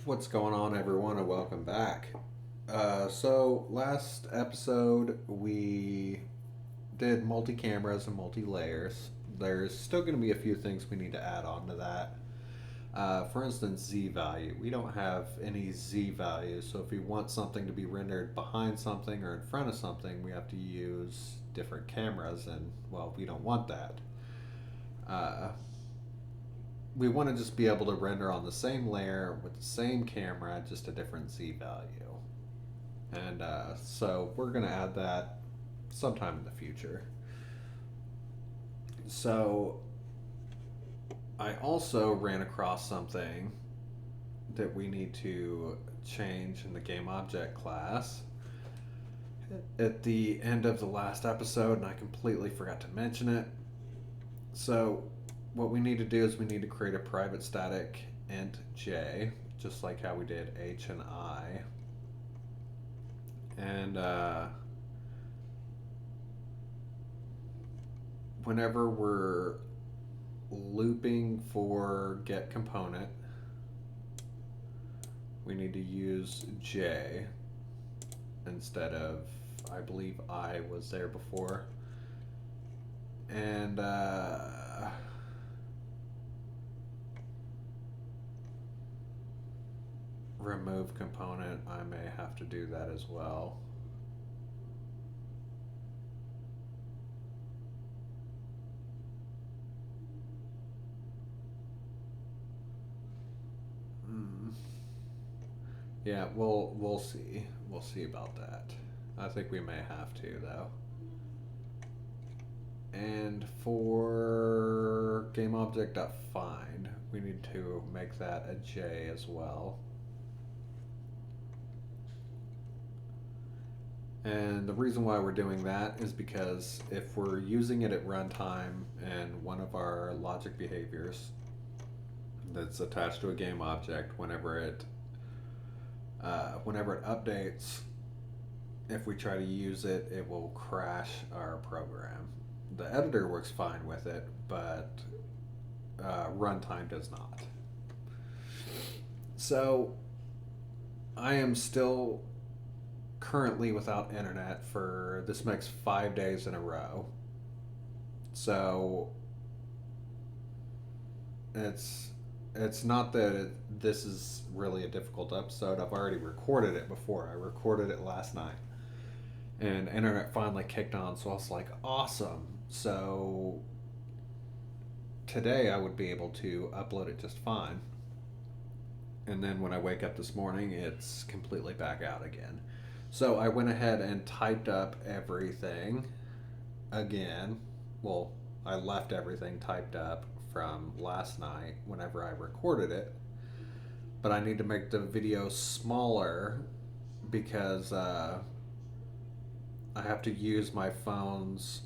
What's going on, everyone, and welcome back. So, last episode we did multi cameras and multi layers. There's still going to be a few things we need to add on to that. For instance, Z value. We don't have any Z values, so if we want something to be rendered behind something or in front of something, we have to use different cameras, and well, we don't want that. Uh, we want to just be able to render on the same layer with the same camera, just a different Z value. And so we're going to add that sometime in the future. So I also ran across something that we need to change in the game object class at the end of the last episode, and I completely forgot to mention it. So what we need to do is we need to create a private static int j, just like how we did h and I. And whenever we're looping for get component, we need to use j instead of, I believe I was there before. And remove component, I may have to do that as well. Yeah, we'll see. We'll see about that. I think we may have to, though. And for GameObject.find, we need to make that a J as well. And the reason why we're doing that is because if we're using it at runtime and one of our logic behaviors that's attached to a game object, whenever it updates, if we try to use it, it will crash our program. The editor works fine with it, but runtime does not. So I am still currently without internet for this makes 5 days in a row. So it's not that this is really a difficult episode. I've already recorded it before. I recorded it last night, and internet finally kicked on. So I was like, awesome. So today I would be able to upload it just fine. And then when I wake up this morning, it's completely back out again. So I went ahead and typed up everything again. Well, I left everything typed up from last night whenever I recorded it. But I need to make the video smaller because I have to use my phone's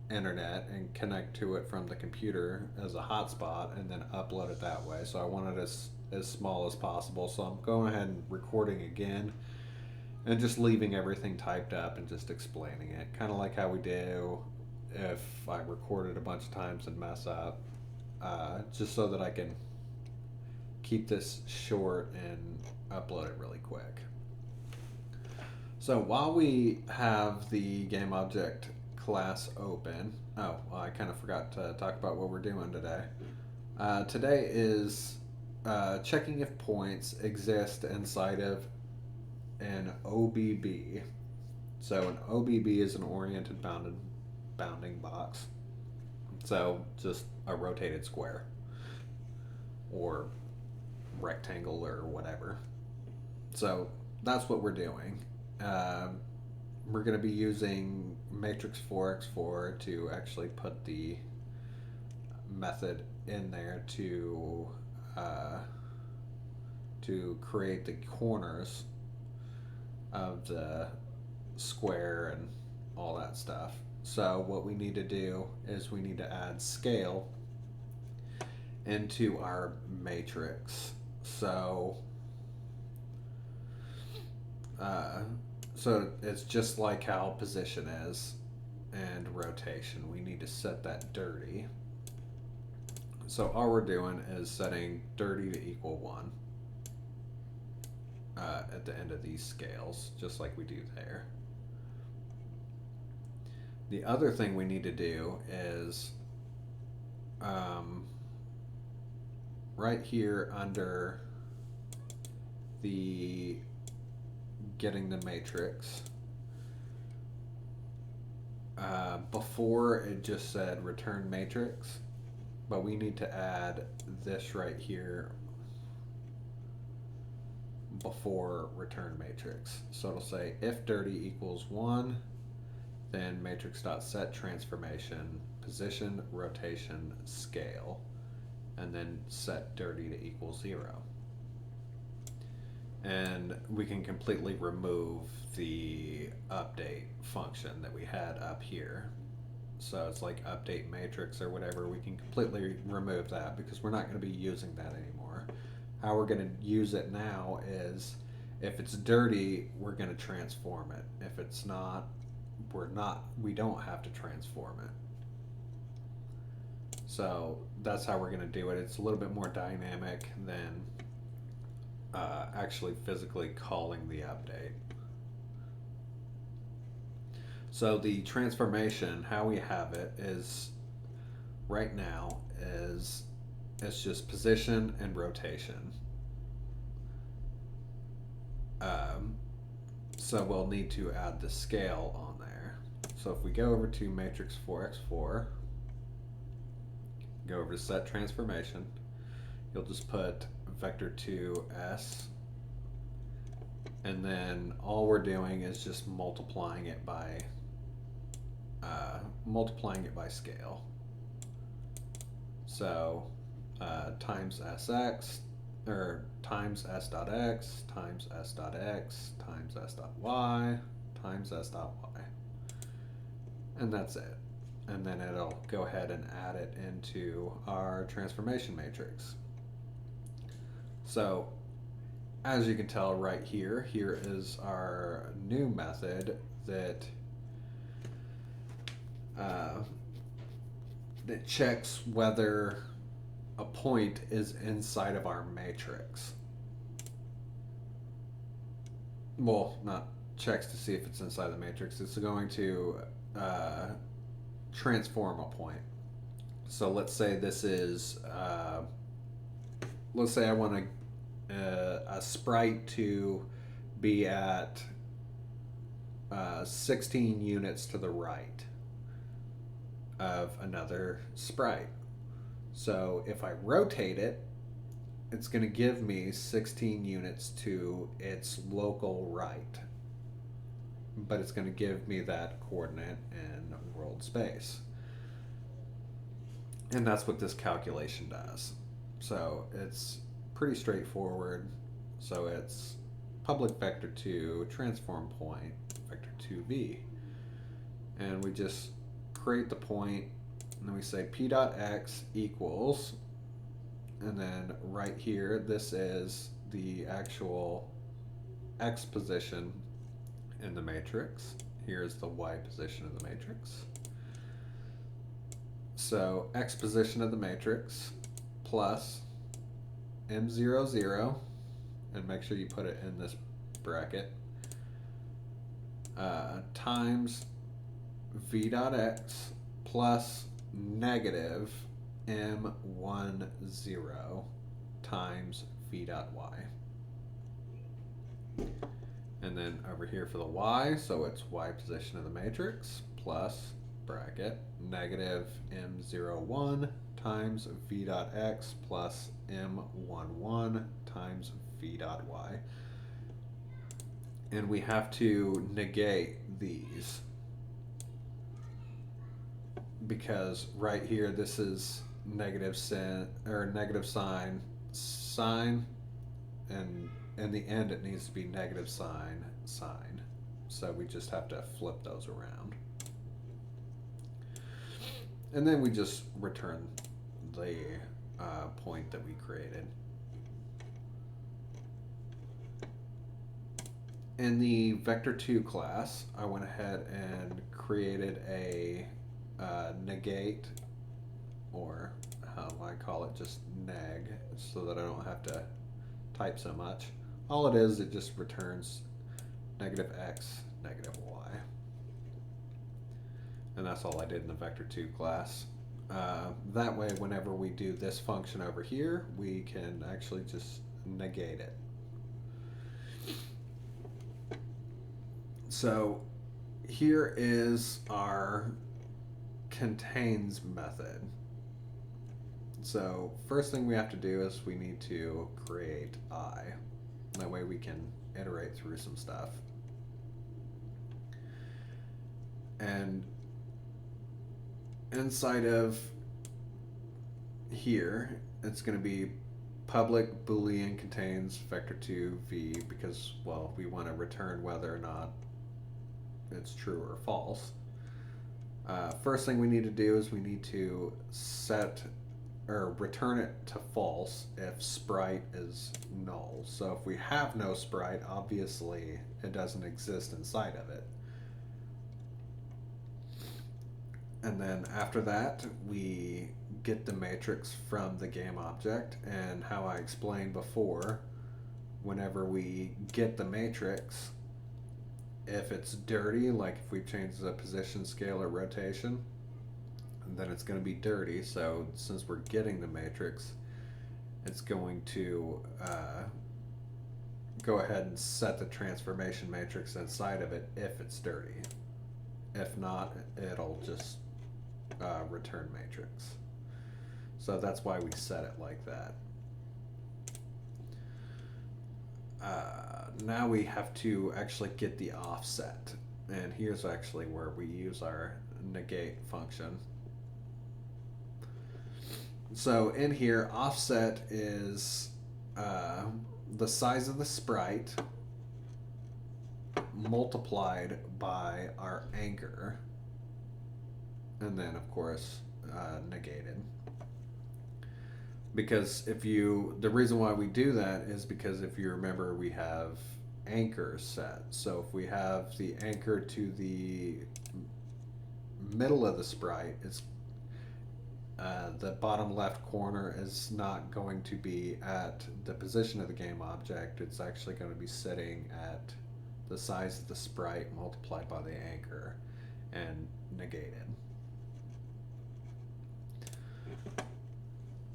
internet and connect to it from the computer as a hotspot and then upload it that way. So I want it as small as possible. So I'm going ahead and recording again and just leaving everything typed up and just explaining it. Kind of like how we do if I recorded a bunch of times and mess up. Just so that I can keep this short and upload it really quick. So while we have the game object class open, I kind of forgot to talk about what we're doing today. Today is checking if points exist inside of an OBB. So an OBB is an oriented bounding box. So just a rotated square or rectangle or whatever. So that's what we're doing. We're going to be using matrix 4x4 to actually put the method in there to create the corners of the square and all that stuff. So what we need to do is we need to add scale into our matrix. So it's just like how position is and rotation. We need to set that dirty. So all we're doing is setting dirty to equal 1. at the end of these scales, just like we do there. The other thing we need to do is right here under the getting the matrix, before it just said return matrix, but we need to add this right here before return matrix. So it'll say if dirty equals 1, then matrix.set transformation position rotation scale, and then set dirty to equal 0. And we can completely remove the update function that we had up here. So it's like update matrix or whatever. We can completely remove that because we're not going to be using that anymore. How we're going to use it now is if it's dirty, we're going to transform it. If it's not, we don't have to transform it. So that's how we're going to do it. It's a little bit more dynamic than actually physically calling the update. So the transformation, how we have it is right now is it's just position and rotation. So we'll need to add the scale on there. So if we go over to matrix 4x4, go over to set transformation, you'll just put vector 2s, and then all we're doing is just multiplying it by scale. So times sx, or times s dot x times s dot x times s dot y times s dot y, and that's it. And then it'll go ahead and add it into our transformation matrix. So as you can tell right here, here is our new method that that checks whether a point is inside of our matrix. Well, not checks to see if it's inside the matrix. It's going to transform a point. So let's say this is, let's say I want a sprite to be at 16 units to the right of another sprite. So if I rotate it, it's going to give me 16 units to its local right, but it's going to give me that coordinate in world space. And that's what this calculation does. So it's pretty straightforward. So it's public vector 2 transform point vector 2v, and we just create the point, and then we say p dot x equals, and then right here this is the actual x position in the matrix. Here's the y position of the matrix. So x position of the matrix plus m0, 0, and make sure you put it in this bracket, times v dot x plus negative m10 times v dot y. And then over here for the y, so it's y position of the matrix plus bracket negative m01 times v dot x plus m11 times v dot y. And we have to negate these because right here this is negative sign, and in the end it needs to be negative sign. So we just have to flip those around. And then we just return the point that we created. In the vector2 class, I went ahead and created a negate, or how I call it just neg, so that I don't have to type so much. All it is, it just returns negative x, negative y. And that's all I did in the vector2 class. That way, whenever we do this function over here, we can actually just negate it. So here is our contains method. So first thing we have to do is we need to create I. That way we can iterate through some stuff. And inside of here, it's going to be public boolean contains vector2 v, because, well, we want to return whether or not it's true or false. First thing we need to do is we need to set or return it to false if sprite is null. So if we have no sprite, obviously it doesn't exist inside of it. And then after that, we get the matrix from the game object, and how I explained before, whenever we get the matrix, if it's dirty, like if we change the position, scale, or rotation, then it's going to be dirty. So since we're getting the matrix, it's going to go ahead and set the transformation matrix inside of it if it's dirty. If not, it'll just return matrix. So that's why we set it like that. Now we have to actually get the offset, and here's actually where we use our negate function. So in here, offset is the size of the sprite multiplied by our anchor, and then of course negated. Because the reason why we do that is because if you remember, we have anchors set. So if we have the anchor to the middle of the sprite, it's the bottom left corner is not going to be at the position of the game object. It's actually going to be sitting at the size of the sprite multiplied by the anchor and negated.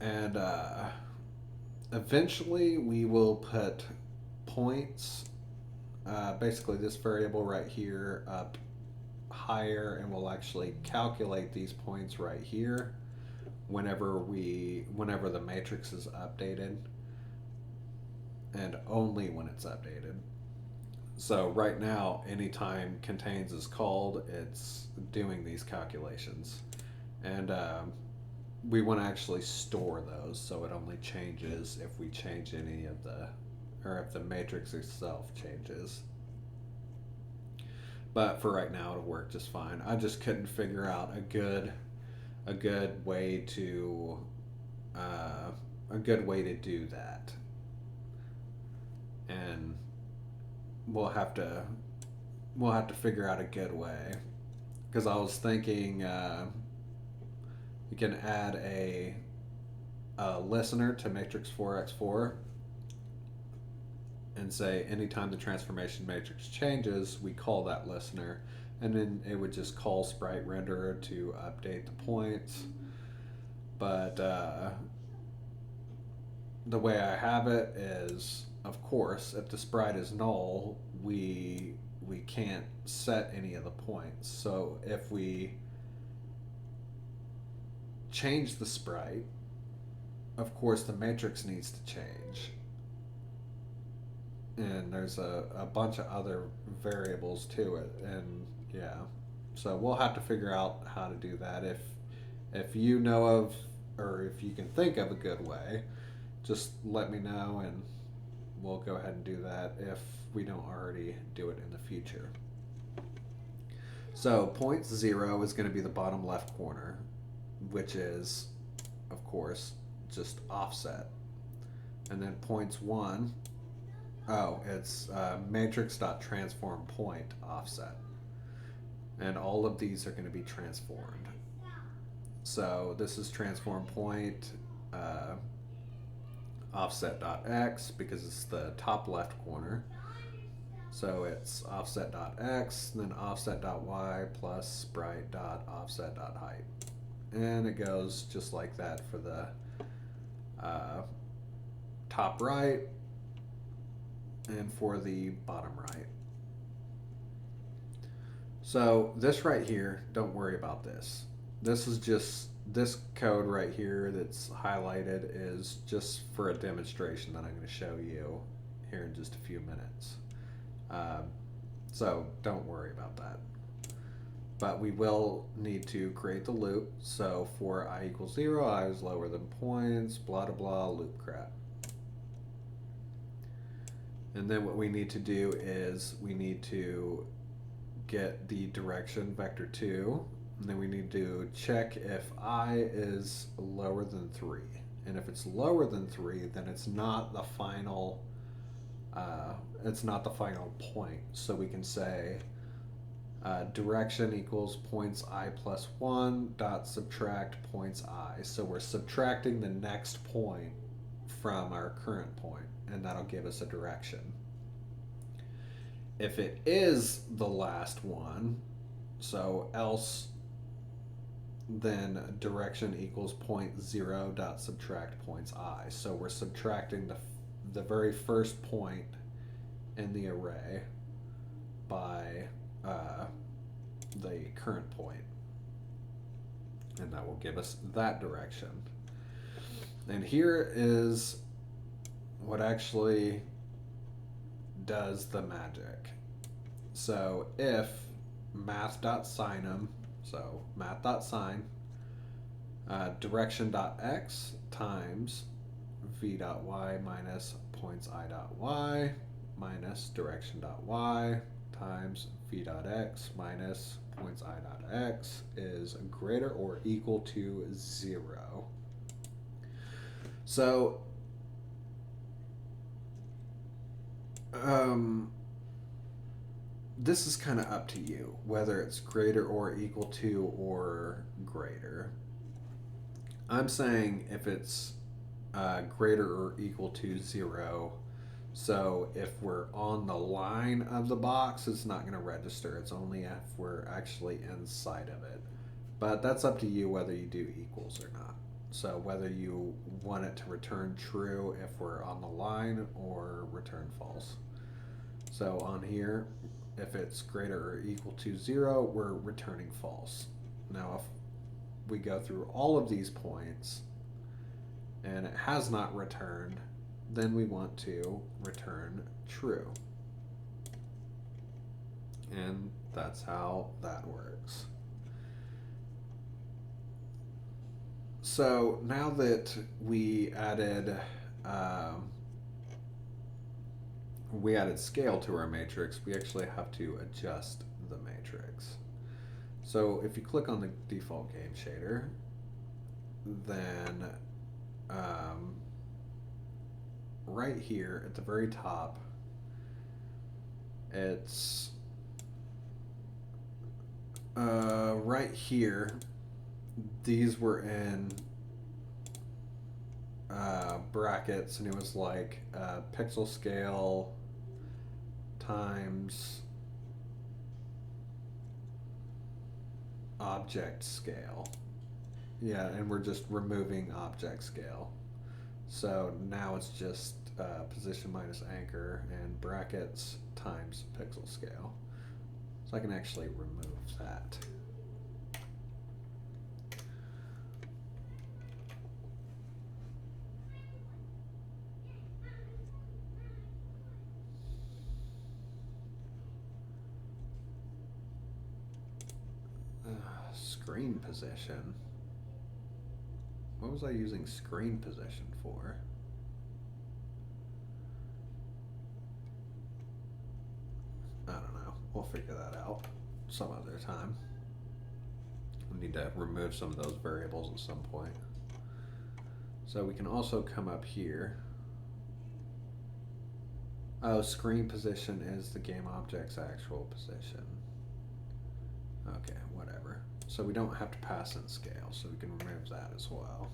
And eventually we will put points, basically this variable right here, up higher, and we'll actually calculate these points right here whenever the matrix is updated, and only when it's updated. So right now, anytime contains is called, it's doing these calculations, and we want to actually store those, so it only changes if we change any of or if the matrix itself changes. But for right now, it'll work just fine. I just couldn't figure out a good way to do that, and we'll have to figure out a good way, because I was thinking you can add a listener to matrix 4x4 and say anytime the transformation matrix changes, we call that listener, and then it would just call sprite renderer to update the points. But the way I have it is, of course, if the sprite is null, we can't set any of the points. So if we change the sprite, of course the matrix needs to change, and there's a bunch of other variables to it, and yeah, so we'll have to figure out how to do that. If you know of, or if you can think of a good way, just let me know, and we'll go ahead and do that if we don't already do it in the future. So point 0 is going to be the bottom left corner, which is, of course, just offset. And then points 1, it's matrix.transform point offset. And all of these are going to be transformed. So this is transform point offset.x because it's the top left corner. So it's offset.x, then offset.y plus sprite.offset.height. And it goes just like that for the top right and for the bottom right. So this right here, don't worry about this. This is just, this code right here that's highlighted is just for a demonstration that I'm going to show you here in just a few minutes. So don't worry about that. But we will need to create the loop. So for I equals 0, I is lower than points, blah, blah, blah, loop crap. And then what we need to do is we need to get the direction vector 2, and then we need to check if I is lower than 3. And if it's lower than 3, then it's not the final point. So we can say direction equals points I plus 1 dot subtract points I. So we're subtracting the next point from our current point, and that'll give us a direction. If it is the last one, so else, then direction equals point 0 dot subtract points I. So we're subtracting the very first point in the array by the current point, and that will give us that direction. And here is what actually does the magic. So if math.signum, so math.sign direction.x times v.y minus points I.y minus direction.y times v.x minus points I.x is greater or equal to 0. So this is kind of up to you, whether it's greater or equal to or greater. I'm saying if it's greater or equal to 0, so if we're on the line of the box, it's not going to register. It's only if we're actually inside of it. But that's up to you whether you do equals or not. So whether you want it to return true if we're on the line or return false. So on here, if it's greater or equal to 0, we're returning false. Now if we go through all of these points and it has not returned, then we want to return true. And that's how that works. So now that we added scale to our matrix, we actually have to adjust the matrix. So if you click on the default game shader, then right here at the very top, it's right here, these were in brackets, and it was like pixel scale times object scale. Yeah, and we're just removing object scale. So now it's just position minus anchor and brackets times pixel scale. So I can actually remove that. Screen position. What was I using screen position for? I don't know. We'll figure that out some other time. We need to remove some of those variables at some point. So we can also come up here. Oh, screen position is the game object's actual position. Okay, whatever. So we don't have to pass in scale, so we can remove that as well.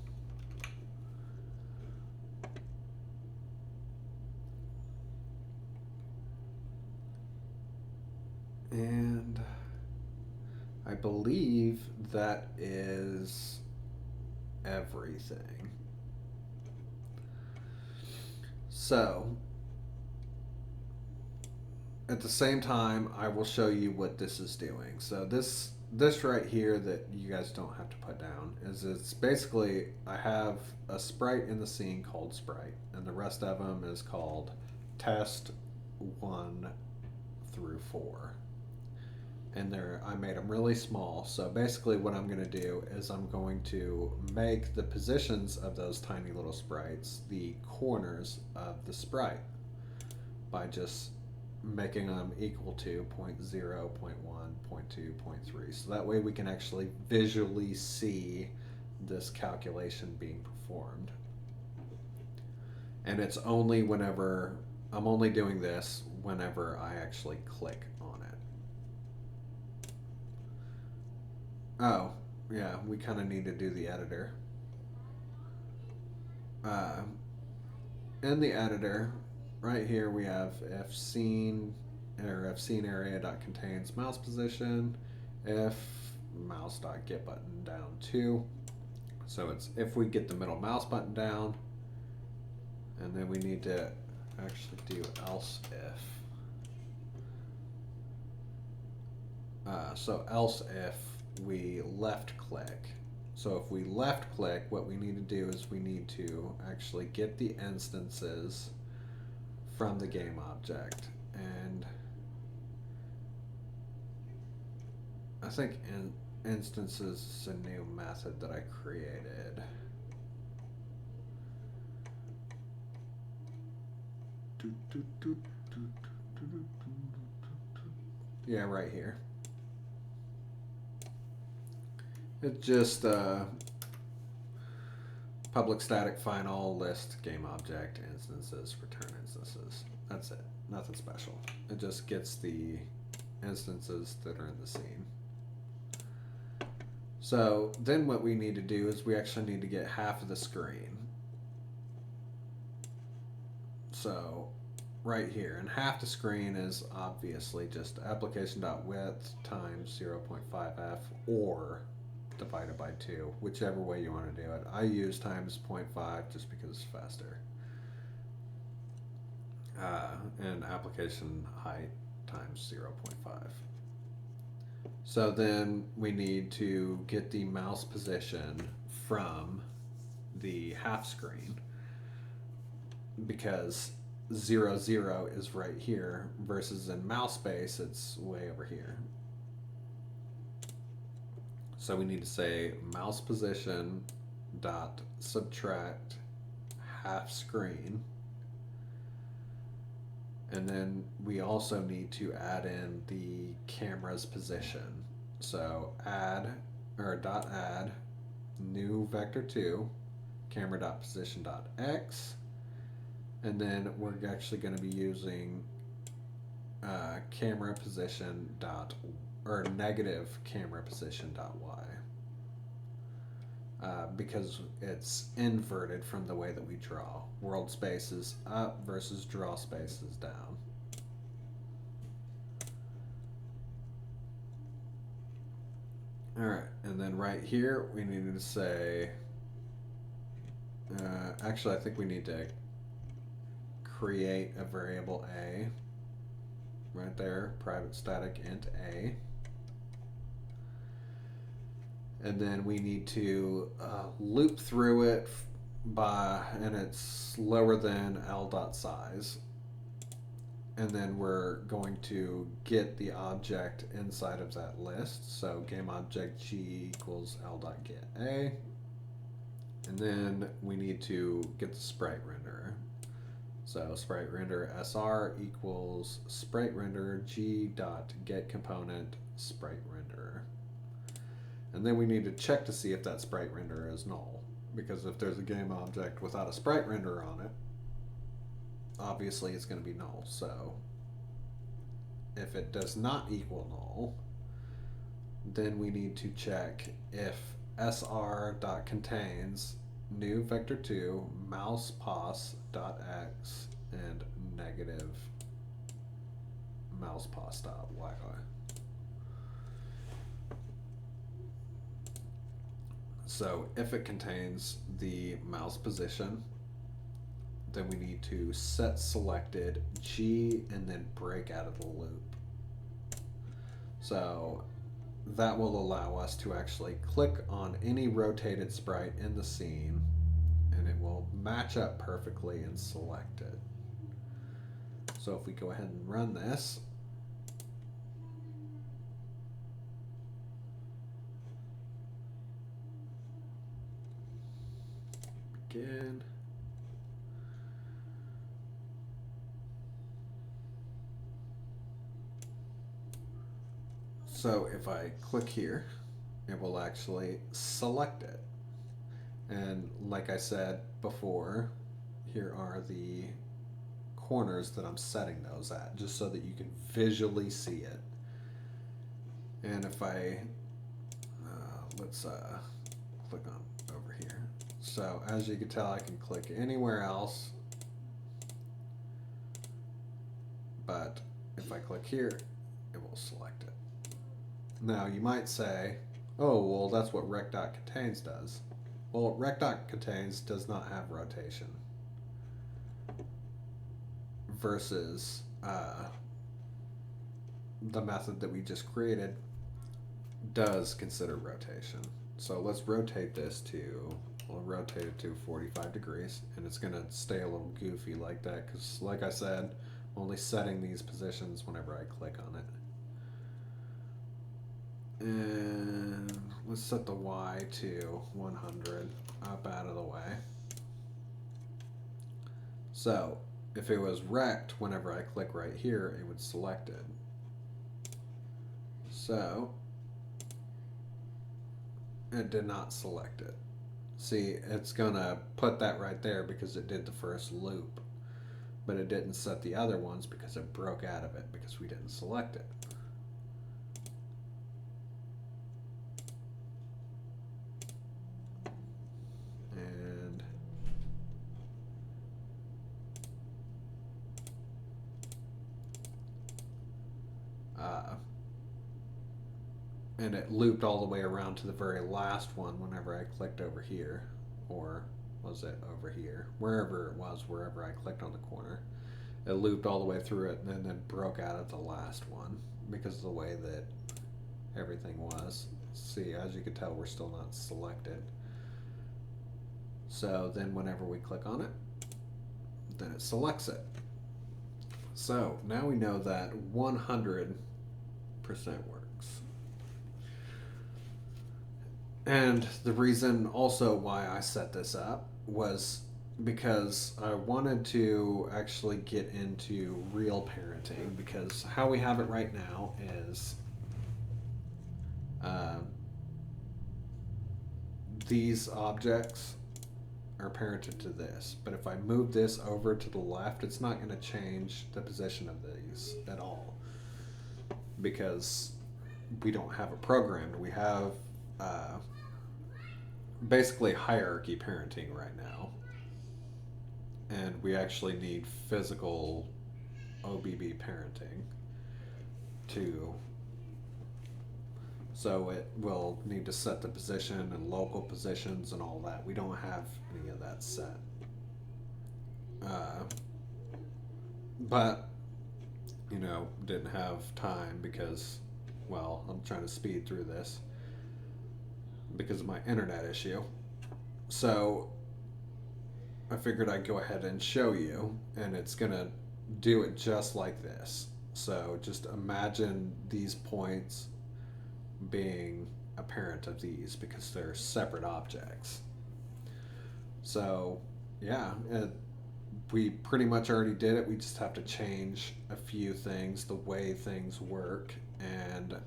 And I believe that is everything. So, at the same time, I will show you what this is doing. So this right here that you guys don't have to put down is it's basically I have a sprite in the scene called sprite, and the rest of them is called test 1 through 4. And I made them really small. So basically what I'm going to do is I'm going to make the positions of those tiny little sprites the corners of the sprite by just making them equal to 0, 0.1, 0.1, 0.2, 0.3. So that way we can actually visually see this calculation being performed. And it's only whenever, I'm only doing this whenever I actually click on it. Oh, yeah, we kind of need to do the editor. In the editor, right here we have if scene area dot contains mouse position, if mouse dot get button down 2. So it's if we get the middle mouse button down, and then we need to actually do else if. So else if we left click. So if we left click, what we need to do is we need to actually get the instances from the game object. And I think instances is a new method that I created. Yeah, right here. It's just public static final list game object instances return instances. That's it. Nothing special. It just gets the instances that are in the scene. So then what we need to do is we actually need to get half of the screen. So right here, and half the screen is obviously just application.width times 0.5f or divided by 2, whichever way you want to do it. I use times 0.5 just because it's faster. And application height times 0.5. So then we need to get the mouse position from the half screen, because 0, 0 is right here versus in mouse space it's way over here. So we need to say mouse position dot subtract half screen, and then we also need to add in the camera's position. So add dot add new vector 2 camera dot position dot x, and then we're actually going to be using camera position dot or negative camera position dot y, because it's inverted from the way that we draw. World space is up versus draw space is down. All right, and then right here we need to say, actually I think we need to create a variable a right there, private static int a. And then we need to loop through it and it's lower than l.size. And then we're going to get the object inside of that list. So game object g equals l.get a. And then we need to get the sprite renderer. So sprite render sr equals sprite render g dot get component sprite renderer. And then we need to check to see if that sprite renderer is null, because if there's a game object without a sprite renderer on it, obviously it's going to be null. So if it does not equal null, then we need to check if sr.contains new vector 2 mouse pos.x and negative mouse pos.y. So if it contains the mouse position, then we need to set selected G and then break out of the loop. So that will allow us to actually click on any rotated sprite in the scene, and it will match up perfectly and select it. So if we go ahead and run this, begin. So if I click here, it will actually select it. And like I said before, here are the corners that I'm setting those at, just so that you can visually see it. And if I, let's click on over here. So as you can tell, I can click anywhere else, but if I click here, it will select it. Now you might say, oh, well, that's what rec.contains does. Well, rec.contains does not have rotation versus the method that we just created does consider rotation. So let's rotate this to, we'll rotate it to 45 degrees, and it's going to stay a little goofy like that because, like I said, I'm only setting these positions whenever I click on it. And let's set the Y to 100 up out of the way. So if it was rect, whenever I click right here, it would select it. So it did not select it. See, it's gonna put that right there because it did the first loop, but it didn't set the other ones because it broke out of it because we didn't select it. And it looped all the way around to the very last one whenever I clicked over here, or was it over here? Wherever it was, wherever I clicked on the corner. It looped all the way through it and then broke out at the last one because of the way that everything was. See, as you can tell, we're still not selected. So then whenever we click on it, then it selects it. So now we know that 100% works. And the reason also why I set this up was because I wanted to actually get into real parenting, because how we have it right now is these objects are parented to this, but if I move this over to the left, it's not going to change the position of these at all because we don't have it programmed. We have basically hierarchy parenting right now, and we actually need physical OBB parenting to, so it will need to set the position and local positions and all that. We don't have any of that set, but you know, didn't have time because, well, I'm trying to speed through this because of my internet issue. So I figured I'd go ahead and show you, and it's gonna do it just like this. So just imagine these points being a parent of these because they're separate objects. So yeah, we pretty much already did it. We just have to change a few things, the way things work, and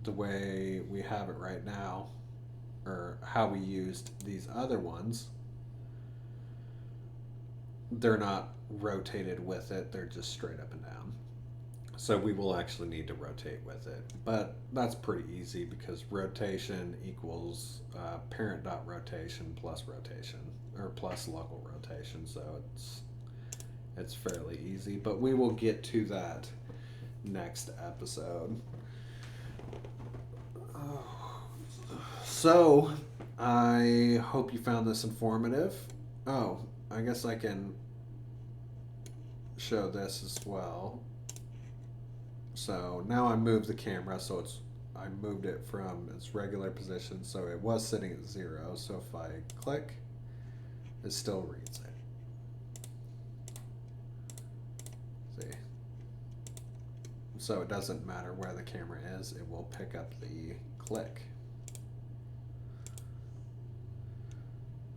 the way we have it right now, or how we used these other ones. They're not rotated with it, they're just straight up and down. So we will actually need to rotate with it, but that's pretty easy because rotation equals parent.rotation plus rotation, or plus local rotation, so it's fairly easy, but we will get to that next episode. So I hope you found this informative. Oh, I guess I can show this as well. So now I moved the camera, so I moved it from its regular position, so it was sitting at 0. So if I click, it still reads it. See? So it doesn't matter where the camera is, it will pick up the click.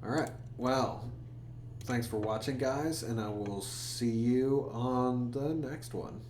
Alright, well, thanks for watching, guys, and I will see you on the next one.